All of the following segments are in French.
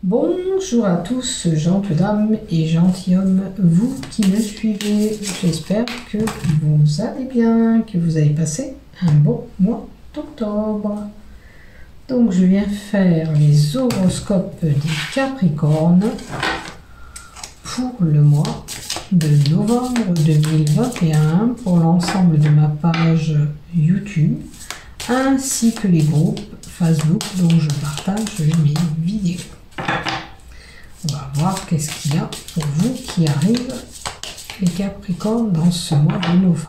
Bonjour à tous, gentes dames et gentilshommes, vous qui me suivez. J'espère que vous allez bien, que vous avez passé un bon mois d'octobre. Donc je viens faire les horoscopes des Capricornes pour le mois de novembre 2021 pour l'ensemble de ma page YouTube ainsi que les groupes Facebook dont je partage mes vidéos. On va voir qu'est-ce qu'il y a pour vous qui arrive, les Capricornes, dans ce mois de novembre.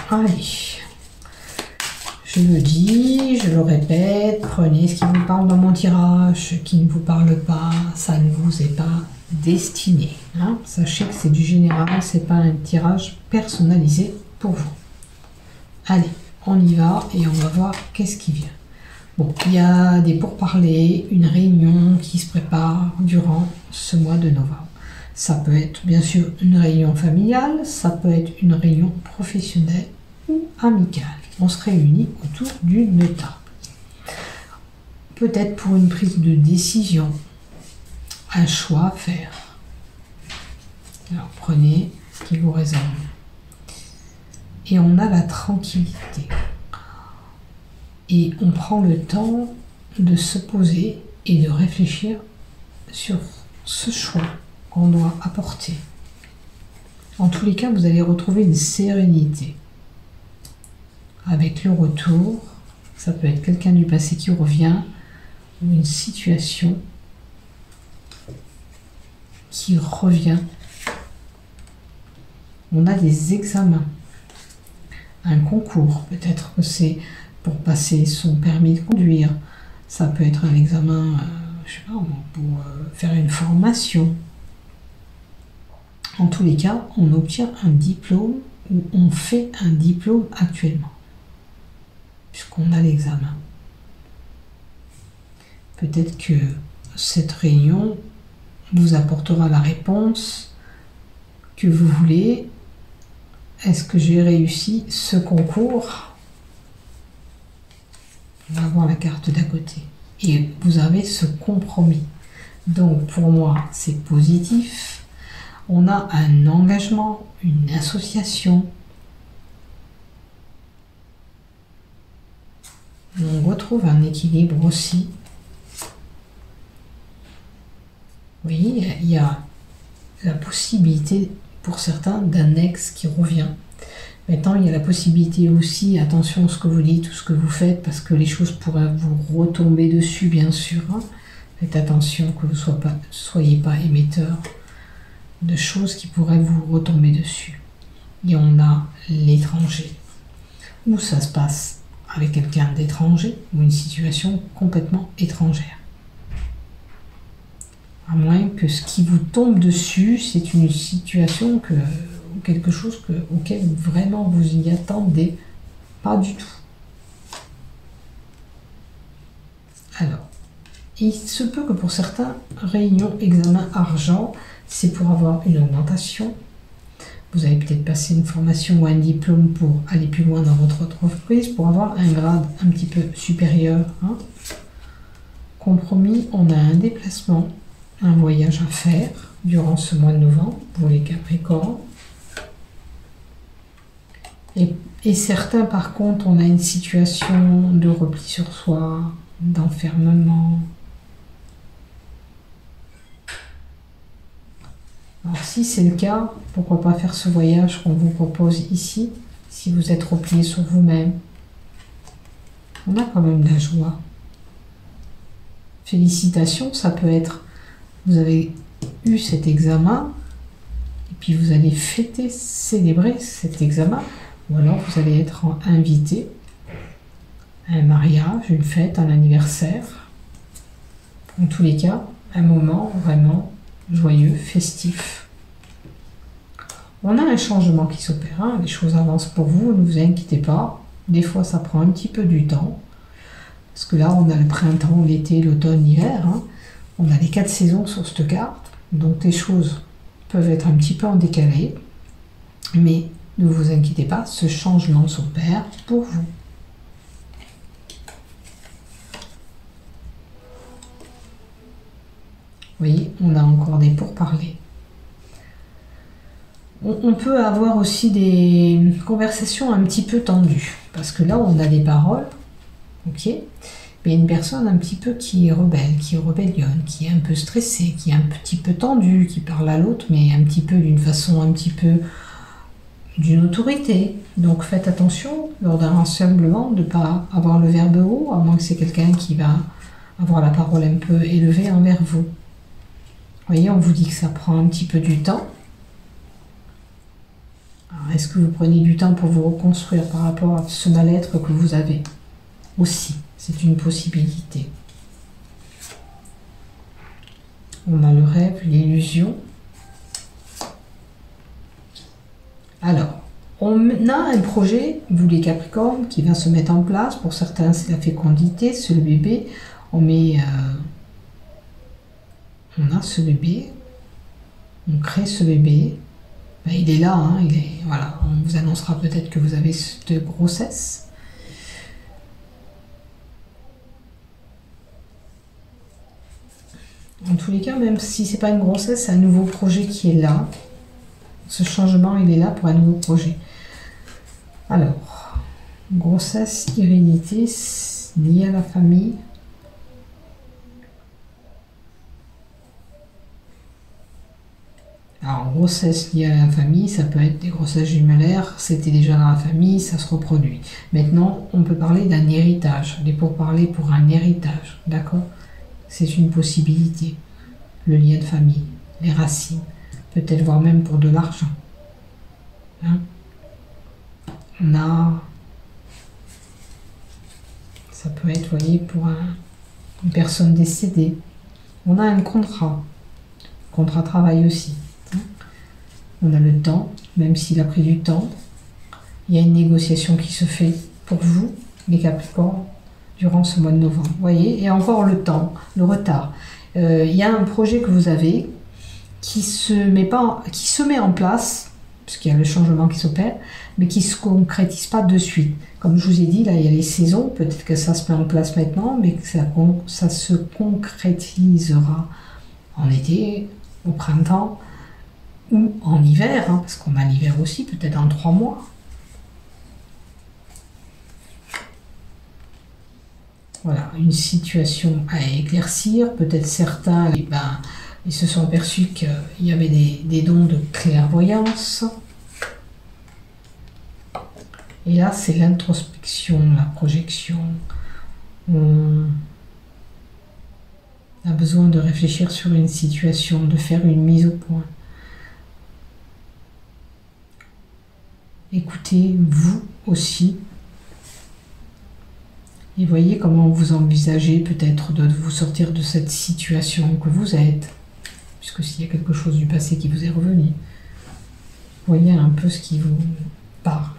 Allez, je le dis, je le répète, prenez ce qui vous parle dans mon tirage, ce qui ne vous parle pas, ça ne vous est pas destiné. Hein. Sachez que c'est du général, c'est pas un tirage personnalisé pour vous. Allez, on y va et on va voir qu'est-ce qui vient. Bon, il y a des pourparlers, une réunion qui se prépare durant ce mois de novembre. Ça peut être bien sûr une réunion familiale, ça peut être une réunion professionnelle ou amicale. On se réunit autour d'une table. Peut-être pour une prise de décision, un choix à faire. Alors prenez ce qui vous résonne. Et on a la tranquillité. Et on prend le temps de se poser et de réfléchir sur ce choix qu'on doit apporter. En tous les cas, vous allez retrouver une sérénité. Avec le retour, ça peut être quelqu'un du passé qui revient, ou une situation qui revient. On a des examens. Un concours, peut-être que c'est pour passer son permis de conduire. Ça peut être un examen, je sais pas, pour faire une formation. En tous les cas, on obtient un diplôme ou on fait un diplôme actuellement, puisqu'on a l'examen. Peut-être que cette réunion vous apportera la réponse que vous voulez. Est-ce que j'ai réussi ce concours? On va voir la carte d'à côté. Et vous avez ce compromis. Donc pour moi, c'est positif. On a un engagement, une association. On retrouve un équilibre aussi. Vous voyez, il y a la possibilité pour certains d'un ex qui revient. Maintenant, il y a la possibilité aussi, attention à ce que vous dites ou ce que vous faites, parce que les choses pourraient vous retomber dessus, bien sûr. Hein. Faites attention que vous ne soyez pas émetteur de choses qui pourraient vous retomber dessus. Et on a l'étranger, où ça se passe avec quelqu'un d'étranger, ou une situation complètement étrangère. À moins que ce qui vous tombe dessus, c'est une situation ou quelque chose auquel vraiment vous y attendez pas du tout. Alors, il se peut que pour certains, réunion, examen, argent, c'est pour avoir une augmentation. Vous avez peut-être passé une formation ou un diplôme pour aller plus loin dans votre entreprise, pour avoir un grade un petit peu supérieur. Hein. Compromis, on a un déplacement, un voyage à faire durant ce mois de novembre pour les Capricornes. Et certains, par contre, on a une situation de repli sur soi, d'enfermement. Alors si c'est le cas, pourquoi pas faire ce voyage qu'on vous propose ici, si vous êtes replié sur vous-même. On a quand même de la joie. Félicitations, ça peut être, vous avez eu cet examen, et puis vous allez fêter, célébrer cet examen, ou alors vous allez être invité à un mariage, une fête, un anniversaire. En tous les cas, un moment vraiment joyeux, festif. On a un changement qui s'opère, hein. Les choses avancent pour vous, ne vous inquiétez pas. Des fois, ça prend un petit peu du temps. Parce que là, on a le printemps, l'été, l'automne, l'hiver. Hein. On a les 4 saisons sur cette carte. Donc, les choses peuvent être un petit peu en décalé. Mais Ne vous inquiétez pas, ce changement s'opère pour vous. Vous voyez, on a encore des pourparlers. On peut avoir aussi des conversations un petit peu tendues. Parce que là, on a des paroles, ok, mais une personne un petit peu qui est rebelle, qui rébellionne, qui est un peu stressée, qui est un petit peu tendue, qui parle à l'autre, mais un petit peu d'une façon un petit peu d'une autorité. Donc faites attention lors d'un rassemblement de ne pas avoir le verbe haut, à moins que c'est quelqu'un qui va avoir la parole un peu élevée envers vous. Vous voyez, on vous dit que ça prend un petit peu du temps. Est-ce que vous prenez du temps pour vous reconstruire par rapport à ce mal-être que vous avez? Aussi, c'est une possibilité. On a le rêve, l'illusion. Alors, on a un projet, vous les Capricornes, qui va se mettre en place. Pour certains, c'est la fécondité, c'est le bébé. On a ce bébé, on crée ce bébé. Ben, il est là, hein, voilà. On vous annoncera peut-être que vous avez cette grossesse. En tous les cas, même si c'est pas une grossesse, c'est un nouveau projet qui est là. Ce changement, il est là pour un nouveau projet. Alors, grossesse, hérédité, liée à la famille. Alors, grossesse liée à la famille, ça peut être des grossesses jumellaires, c'était déjà dans la famille, ça se reproduit. Maintenant, on peut parler d'un héritage, des pourparlers pour un héritage, d'accord? C'est une possibilité. Le lien de famille, les racines, peut-être voire même pour de l'argent. Hein? On a... Ça peut être, vous voyez, pour une personne décédée. On a un contrat travail aussi. On a le temps, même s'il a pris du temps. Il y a une négociation qui se fait pour vous, les Capricornes, durant ce mois de novembre. Vous voyez, et encore le temps, le retard. Il y a un projet que vous avez qui se met en place, puisqu'il y a le changement qui s'opère, mais qui ne se concrétise pas de suite. Comme je vous ai dit, là, il y a les saisons, peut-être que ça se met en place maintenant, mais que ça se concrétisera en été, au printemps, ou en hiver, hein, parce qu'on a l'hiver aussi, peut-être en 3 mois. Voilà, une situation à éclaircir. Peut-être certains, ils se sont aperçus qu'il y avait des dons de clairvoyance. Et là, c'est l'introspection, la projection. On a besoin de réfléchir sur une situation, de faire une mise au point. Écoutez, vous aussi, et voyez comment vous envisagez peut-être de vous sortir de cette situation que vous êtes, puisque s'il y a quelque chose du passé qui vous est revenu, voyez un peu ce qui vous parle.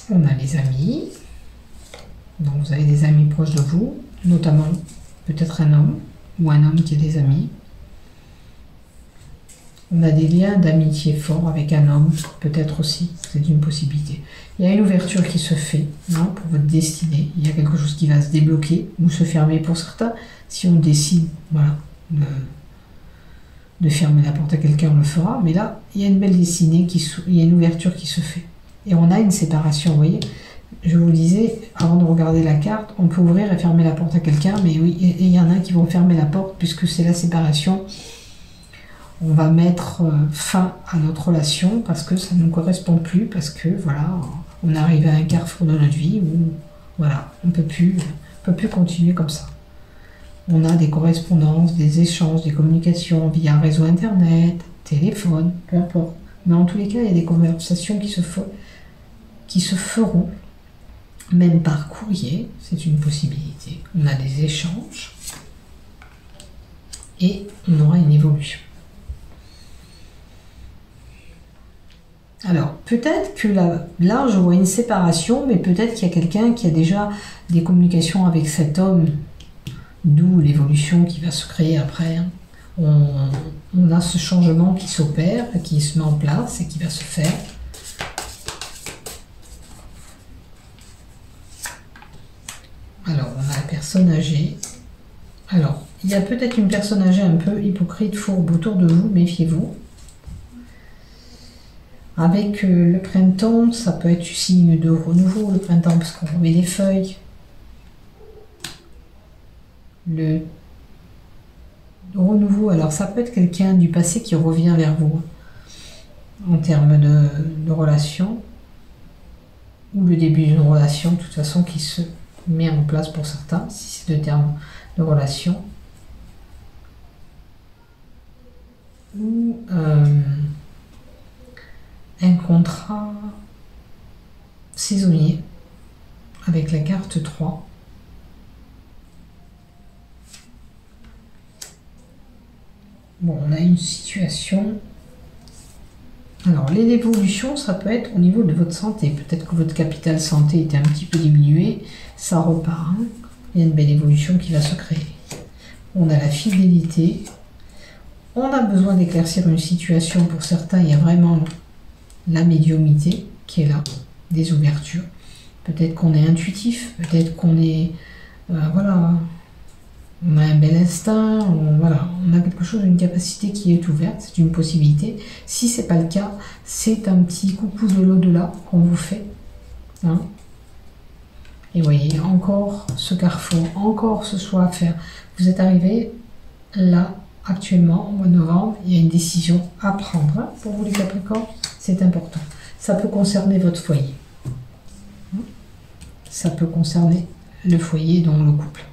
On a les amis, donc vous avez des amis proches de vous, notamment peut-être un homme, ou un homme qui a des amis. On a des liens d'amitié forts avec un homme, peut-être aussi, c'est une possibilité. Il y a une ouverture qui se fait, hein, pour votre destinée. Il y a quelque chose qui va se débloquer ou se fermer pour certains. Si on décide, voilà, de fermer la porte à quelqu'un, on le fera. Mais là, il y a une belle destinée, il y a une ouverture qui se fait. Et on a une séparation, vous voyez. Je vous le disais, avant de regarder la carte, on peut ouvrir et fermer la porte à quelqu'un, mais oui, et il y en a qui vont fermer la porte puisque c'est la séparation. On va mettre fin à notre relation parce que ça ne nous correspond plus, parce que voilà, on arrive à un carrefour de notre vie où voilà, on peut plus continuer comme ça. On a des correspondances, des échanges, des communications via un réseau internet, téléphone, peu importe. Mais en tous les cas, il y a des conversations qui se feront, même par courrier, c'est une possibilité. On a des échanges et on aura une évolution. Alors, peut-être que là, je vois une séparation, mais peut-être qu'il y a quelqu'un qui a déjà des communications avec cet homme, d'où l'évolution qui va se créer après. Hein. on a ce changement qui s'opère, qui se met en place et qui va se faire. Alors, on a la personne âgée. Alors, il y a peut-être une personne âgée un peu hypocrite, fourbe autour de vous, méfiez-vous. Avec le printemps, ça peut être du signe de renouveau, le printemps, parce qu'on remet des feuilles. Le renouveau, alors ça peut être quelqu'un du passé qui revient vers vous, en termes de relation, ou le début d'une relation, de toute façon, qui se met en place pour certains, si c'est le terme de relation. Ou un contrat saisonnier avec la carte 3. Bon, on a une situation. Alors, l'évolution, ça peut être au niveau de votre santé. Peut-être que votre capital santé était un petit peu diminué. Ça repart. Hein. Il y a une belle évolution qui va se créer. On a la fidélité. On a besoin d'éclaircir une situation. Pour certains, il y a vraiment la médiumnité qui est là. Des ouvertures. Peut-être qu'on est intuitif. Peut-être qu'on est... voilà... On a un bel instinct, voilà, on a quelque chose, une capacité qui est ouverte, c'est une possibilité. Si ce n'est pas le cas, c'est un petit coucou de l'au-delà qu'on vous fait. Hein. Et voyez, encore ce carrefour, encore ce choix à faire. Vous êtes arrivé là, actuellement, au mois de novembre, il y a une décision à prendre. Hein, pour vous les Capricornes, c'est important. Ça peut concerner votre foyer. Ça peut concerner le foyer, donc le couple.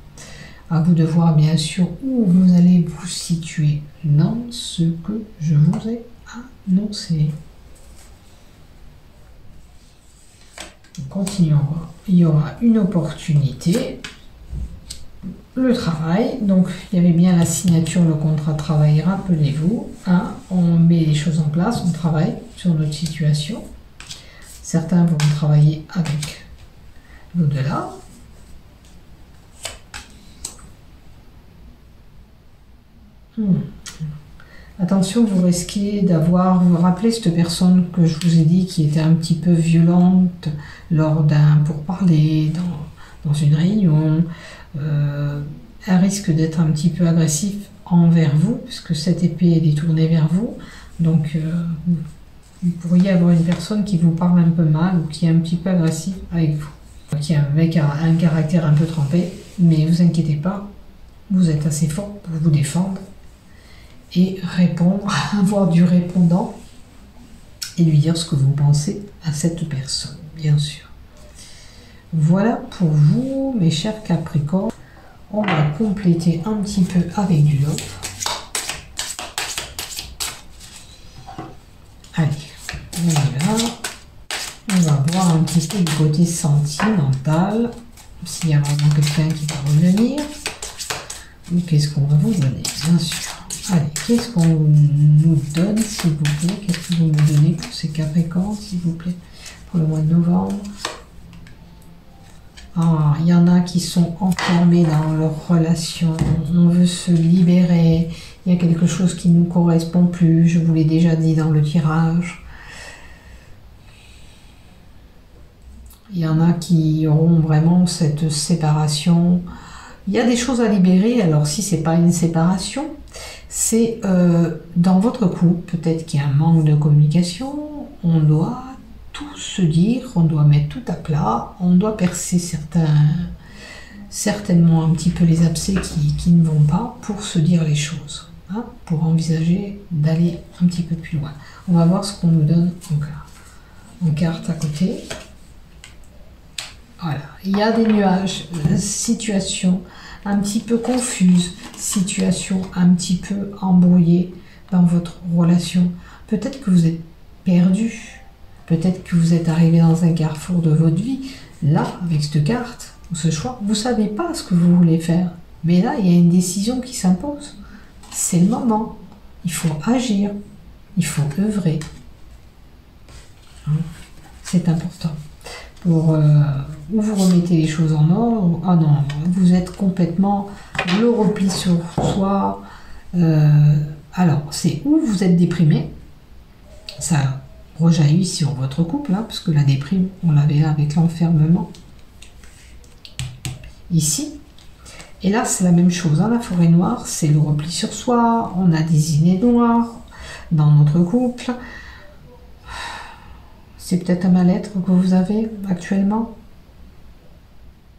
À vous de voir bien sûr où vous allez vous situer dans ce que je vous ai annoncé. Continuons. Il y aura une opportunité. Le travail. Donc il y avait bien la signature, le contrat de travail. Rappelez-vous, hein, on met les choses en place, on travaille sur notre situation. Certains vont travailler avec l'au-delà. Attention, vous risquez d'avoir, vous vous rappelez cette personne que je vous ai dit qui était un petit peu violente lors d'un pourparler, dans une réunion. Elle risque d'être un petit peu agressif envers vous, puisque cette épée elle est tournée vers vous. Donc, vous pourriez avoir une personne qui vous parle un peu mal ou qui est un petit peu agressive avec vous, qui a un caractère un peu trempé, mais ne vous inquiétez pas, vous êtes assez fort pour vous défendre et répondre, avoir du répondant et lui dire ce que vous pensez à cette personne, bien sûr. Voilà pour vous, mes chers Capricornes. On va compléter un petit peu avec du love. Allez, on y va. On va voir un petit peu du côté sentimental, s'il y a vraiment quelqu'un qui va revenir. Ou qu'est-ce qu'on va vous donner, bien sûr. Allez, qu'est-ce qu'on nous donne, s'il vous plaît? Qu'est-ce que vous me donnez pour ces Capricornes, s'il vous plaît, pour le mois de novembre? Ah, il y en a qui sont enfermés dans leur relation. On veut se libérer. Il y a quelque chose qui ne nous correspond plus. Je vous l'ai déjà dit dans le tirage. Il y en a qui auront vraiment cette séparation. Il y a des choses à libérer. Alors, si ce n'est pas une séparation, c'est dans votre couple, peut-être qu'il y a un manque de communication, on doit tout se dire, on doit mettre tout à plat, on doit percer certainement un petit peu les abcès qui ne vont pas pour se dire les choses, hein, pour envisager d'aller un petit peu plus loin. On va voir ce qu'on nous donne en carte à côté. Voilà, il y a des nuages, situation un petit peu confuse, situation un petit peu embrouillée dans votre relation. Peut-être que vous êtes perdu, peut-être que vous êtes arrivé dans un carrefour de votre vie. Là, avec cette carte, ou ce choix, vous ne savez pas ce que vous voulez faire. Mais là, il y a une décision qui s'impose. C'est le moment. Il faut agir, il faut œuvrer. C'est important. Pour où vous remettez les choses en ordre, ah non, vous êtes complètement le repli sur soi, Alors, c'est où vous êtes déprimé, ça rejaillit sur votre couple, hein, parce que la déprime, on l'avait avec l'enfermement, ici. Et là, c'est la même chose, hein, la forêt noire, c'est le repli sur soi, on a des idées noires dans notre couple. C'est peut-être un mal-être que vous avez actuellement.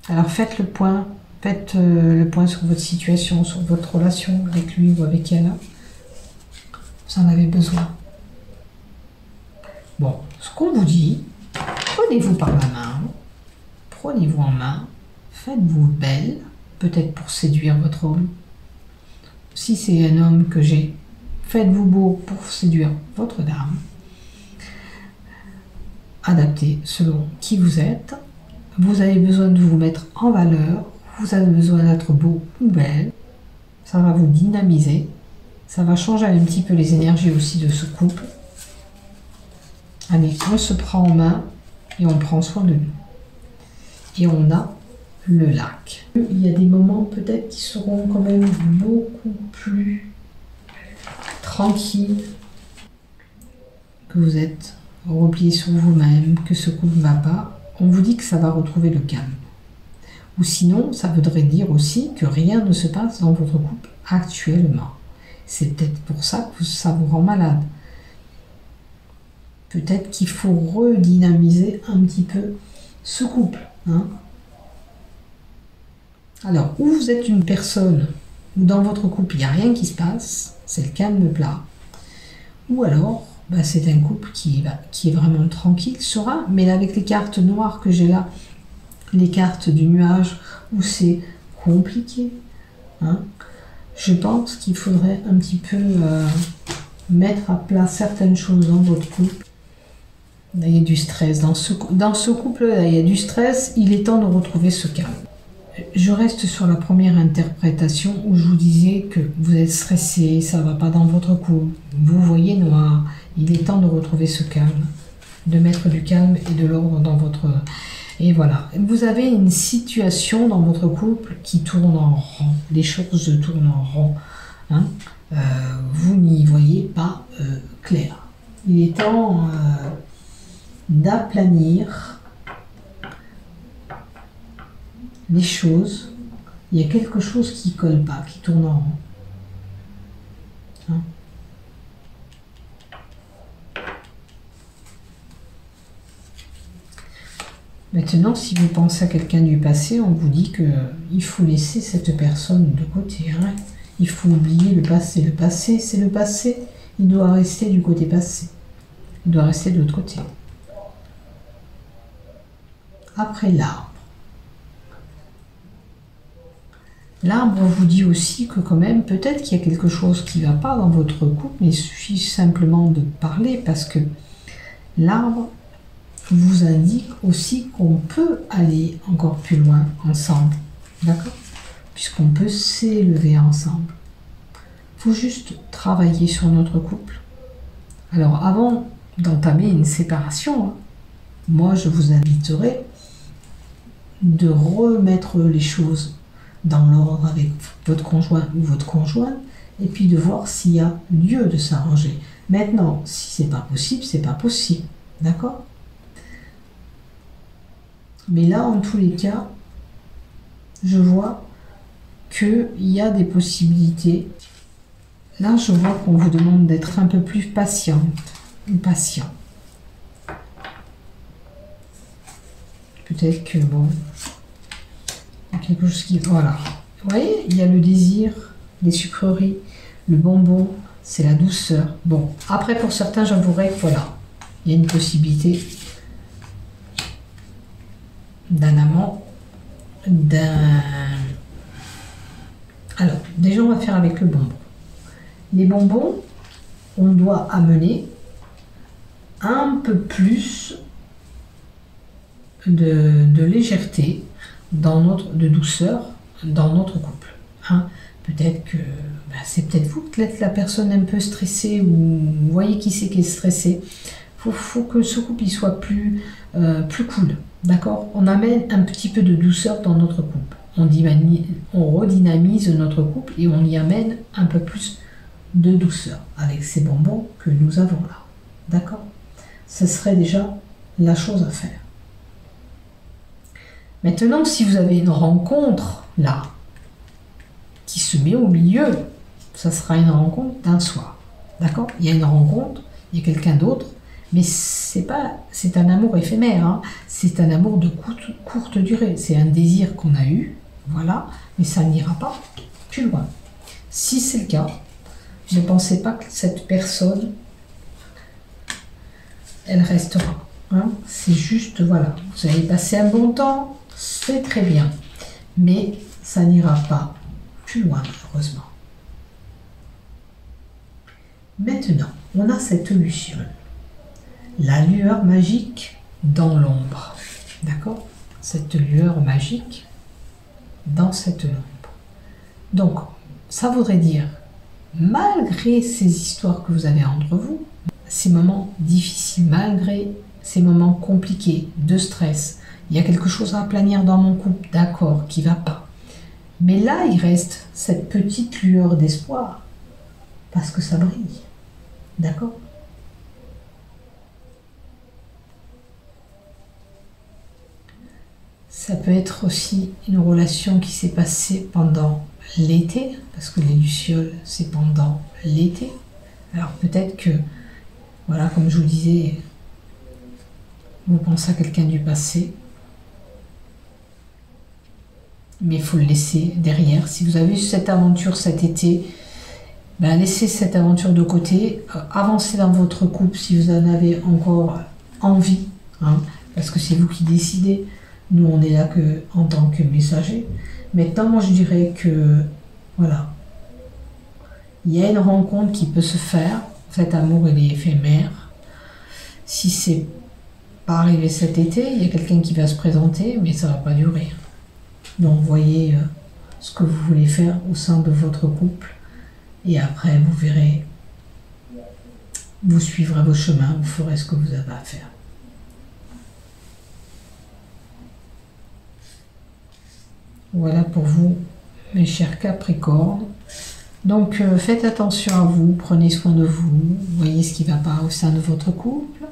Alors faites le point sur votre situation, sur votre relation avec lui ou avec elle. Vous en avez besoin. Bon, ce qu'on vous dit, prenez-vous par la main, prenez-vous en main, faites-vous belle, peut-être pour séduire votre homme. Si c'est un homme que j'ai, faites-vous beau pour séduire votre dame. Adaptez selon qui vous êtes. Vous avez besoin de vous mettre en valeur, vous avez besoin d'être beau ou belle. Ça va vous dynamiser, ça va changer un petit peu les énergies aussi de ce couple. Allez, on se prend en main et on prend soin de nous. Et on a le lac. Il y a des moments peut-être qui seront quand même beaucoup plus tranquilles, que vous êtes replié sur vous-même, que ce couple ne va pas. On vous dit que ça va retrouver le calme. Ou sinon, ça voudrait dire aussi que rien ne se passe dans votre couple actuellement. C'est peut-être pour ça que ça vous rend malade. Peut-être qu'il faut redynamiser un petit peu ce couple. Hein. Alors, ou vous êtes une personne où dans votre couple il n'y a rien qui se passe, c'est le calme plat. Ou alors, c'est un couple qui est vraiment tranquille, serein, mais là, avec les cartes noires que j'ai là, les cartes du nuage, où c'est compliqué. Hein, je pense qu'il faudrait un petit peu mettre à plat certaines choses dans votre couple. Là, il y a du stress. Dans ce couple-là, il y a du stress. Il est temps de retrouver ce calme. Je reste sur la première interprétation où je vous disais que vous êtes stressé, ça ne va pas dans votre couple, vous voyez noir. Il est temps de retrouver ce calme, de mettre du calme et de l'ordre dans votre... Et voilà, vous avez une situation dans votre couple qui tourne en rond. Les choses tournent en rond. Hein. Vous n'y voyez pas clair. Il est temps d'aplanir les choses. Il y a quelque chose qui ne colle pas, qui tourne en rond. Hein. Maintenant, si vous pensez à quelqu'un du passé, on vous dit qu'il faut laisser cette personne de côté. Hein. Il faut oublier le passé. Le passé, c'est le passé. Il doit rester du côté passé. Il doit rester de l'autre côté. Après l'arbre. L'arbre vous dit aussi que quand même, peut-être qu'il y a quelque chose qui ne va pas dans votre couple, mais il suffit simplement de parler parce que l'arbre vous indique aussi qu'on peut aller encore plus loin ensemble, d'accord? Puisqu'on peut s'élever ensemble. Il faut juste travailler sur notre couple. Alors avant d'entamer une séparation, hein, moi je vous inviterai de remettre les choses dans l'ordre avec votre conjoint ou votre conjointe et puis de voir s'il y a lieu de s'arranger. Maintenant, si c'est pas possible, c'est pas possible, d'accord? Mais là, en tous les cas, je vois qu'il y a des possibilités. Là, je vois qu'on vous demande d'être un peu plus patiente ou patient. Peut-être que, bon, il y a quelque chose qui... Voilà. Vous voyez, il y a le désir, les sucreries, le bonbon, c'est la douceur. Bon, après, pour certains, j'avouerai que, voilà, il y a une possibilité d'un amant, Alors, déjà, on va faire avec le bonbon. Les bonbons, on doit amener un peu plus de légèreté, de douceur dans notre couple. Hein. Peut-être que c'est peut-être vous qui êtes la personne un peu stressée, ou vous voyez qui c'est qui est stressé. Faut que ce couple il soit plus cool. D'accord? On amène un petit peu de douceur dans notre couple. on redynamise notre couple et on y amène un peu plus de douceur avec ces bonbons que nous avons là. D'accord? Ce serait déjà la chose à faire. Maintenant, si vous avez une rencontre là, qui se met au milieu, ça sera une rencontre d'un soir. D'accord? Il y a une rencontre, il y a quelqu'un d'autre, mais c'est un amour éphémère, hein. C'est un amour de courte durée. C'est un désir qu'on a eu, voilà, mais ça n'ira pas plus loin. Si c'est le cas, ne pensez pas que cette personne, elle restera. Hein. C'est juste, voilà, vous avez passé un bon temps, c'est très bien, mais ça n'ira pas plus loin, malheureusement. Maintenant, on a cette luciole, la lueur magique dans l'ombre, d'accord? Cette lueur magique dans cette ombre. Donc, ça voudrait dire, malgré ces histoires que vous avez entre vous, ces moments difficiles, malgré ces moments compliqués, de stress, il y a quelque chose à aplanir dans mon couple, d'accord, qui va pas. Mais là, il reste cette petite lueur d'espoir, parce que ça brille, d'accord? Ça peut être aussi une relation qui s'est passée pendant l'été, parce que les lucioles, c'est pendant l'été. Alors peut-être que, voilà, comme je vous disais, vous pensez à quelqu'un du passé, mais il faut le laisser derrière. Si vous avez eu cette aventure cet été, ben laissez cette aventure de côté, avancez dans votre couple si vous en avez encore envie, hein, parce que c'est vous qui décidez. Nous, on est là que en tant que messager. Maintenant, moi, je dirais que, voilà, il y a une rencontre qui peut se faire. Cet amour, il est éphémère. Si c'est pas arrivé cet été, il y a quelqu'un qui va se présenter, mais ça va pas durer. Donc, voyez ce que vous voulez faire au sein de votre couple. Et après, vous verrez, vous suivrez vos chemins, vous ferez ce que vous avez à faire. Voilà pour vous, mes chers Capricornes. Donc, faites attention à vous, prenez soin de vous, voyez ce qui ne va pas au sein de votre couple.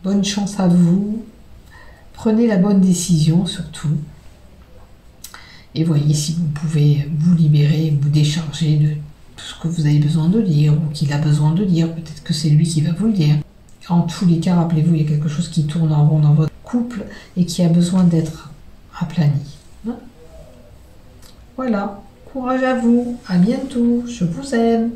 Bonne chance à vous. Prenez la bonne décision, surtout. Et voyez si vous pouvez vous libérer, vous décharger de tout ce que vous avez besoin de dire, ou qu'il a besoin de dire. Peut-être que c'est lui qui va vous le dire. En tous les cas, rappelez-vous, il y a quelque chose qui tourne en rond dans votre couple et qui a besoin d'être aplani. Voilà, courage à vous, à bientôt, je vous aime.